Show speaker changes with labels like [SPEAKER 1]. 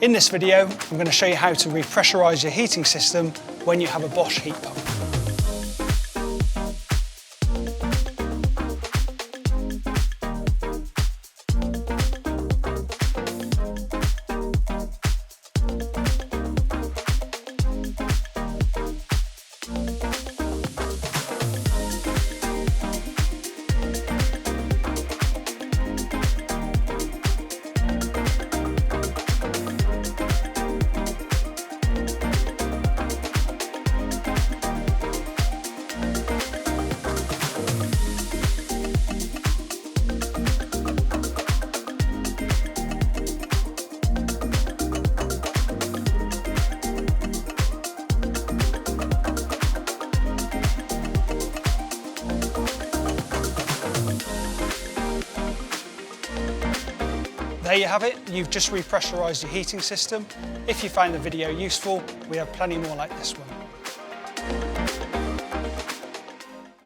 [SPEAKER 1] In this video, I'm going to show you how to repressurise your heating system when you have a Bosch heat pump. There you have it, you've just repressurised your heating system. If you found the video useful, we have plenty more like this one.